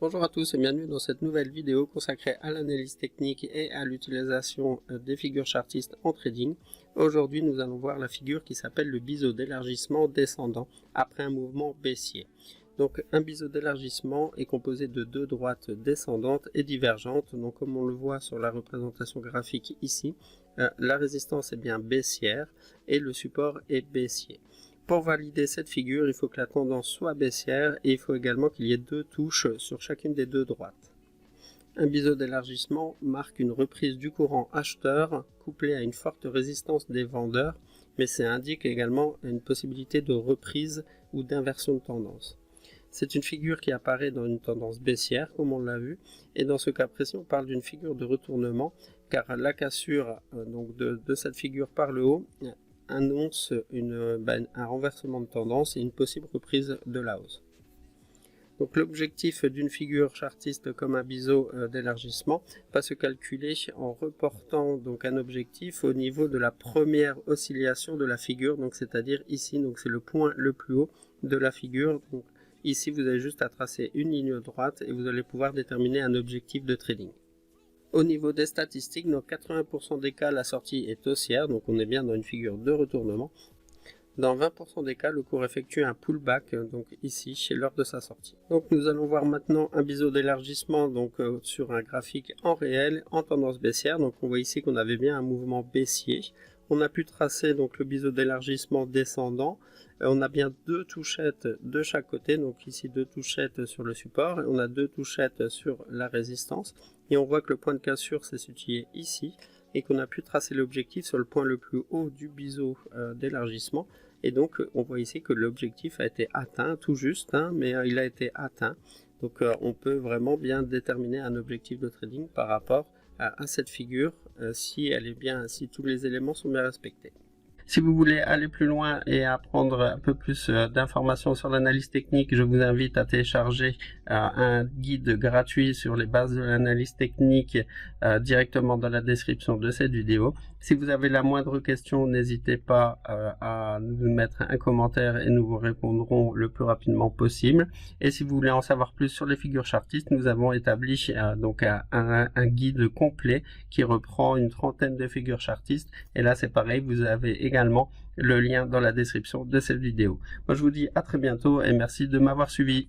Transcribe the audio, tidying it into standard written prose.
Bonjour à tous et bienvenue dans cette nouvelle vidéo consacrée à l'analyse technique et à l'utilisation des figures chartistes en trading. Aujourd'hui, nous allons voir la figure qui s'appelle le biseau d'élargissement descendant après un mouvement baissier. Donc un biseau d'élargissement est composé de deux droites descendantes et divergentes. Donc comme on le voit sur la représentation graphique ici, la résistance est bien baissière et le support est baissier. Pour valider cette figure, il faut que la tendance soit baissière et il faut également qu'il y ait deux touches sur chacune des deux droites. Un biseau d'élargissement marque une reprise du courant acheteur couplée à une forte résistance des vendeurs, mais ça indique également une possibilité de reprise ou d'inversion de tendance. C'est une figure qui apparaît dans une tendance baissière, comme on l'a vu, et dans ce cas précis, on parle d'une figure de retournement, car la cassure de cette figure par le haut annonce un renversement de tendance et une possible reprise de la hausse. Donc l'objectif d'une figure chartiste comme un biseau d'élargissement va se calculer en reportant donc un objectif au niveau de la première oscillation de la figure, donc c'est-à-dire ici, donc c'est le point le plus haut de la figure. Donc ici vous avez juste à tracer une ligne droite et vous allez pouvoir déterminer un objectif de trading. Au niveau des statistiques, dans 80% des cas, la sortie est haussière, donc on est bien dans une figure de retournement. Dans 20% des cas, le cours effectue un pullback, donc ici, chez l'heure de sa sortie. Donc nous allons voir maintenant un biseau d'élargissement sur un graphique en réel, en tendance baissière. Donc on voit ici qu'on avait bien un mouvement baissier. On a pu tracer donc le biseau d'élargissement descendant. On a bien deux touchettes de chaque côté, donc ici deux touchettes sur le support, et on a deux touchettes sur la résistance. Et on voit que le point de cassure s'est situé ici, et qu'on a pu tracer l'objectif sur le point le plus haut du biseau d'élargissement. Et donc on voit ici que l'objectif a été atteint, tout juste, mais il a été atteint. Donc on peut vraiment bien déterminer un objectif de trading par rapport à cette figure si tous les éléments sont bien respectés. Si vous voulez aller plus loin et apprendre un peu plus d'informations sur l'analyse technique, je vous invite à télécharger un guide gratuit sur les bases de l'analyse technique directement dans la description de cette vidéo. Si vous avez la moindre question, n'hésitez pas à nous mettre un commentaire et nous vous répondrons le plus rapidement possible. Et si vous voulez en savoir plus sur les figures chartistes, nous avons établi un guide complet qui reprend une trentaine de figures chartistes. Et là, c'est pareil, vous avez également le lien dans la description de cette vidéo. Moi, je vous dis à très bientôt et merci de m'avoir suivi.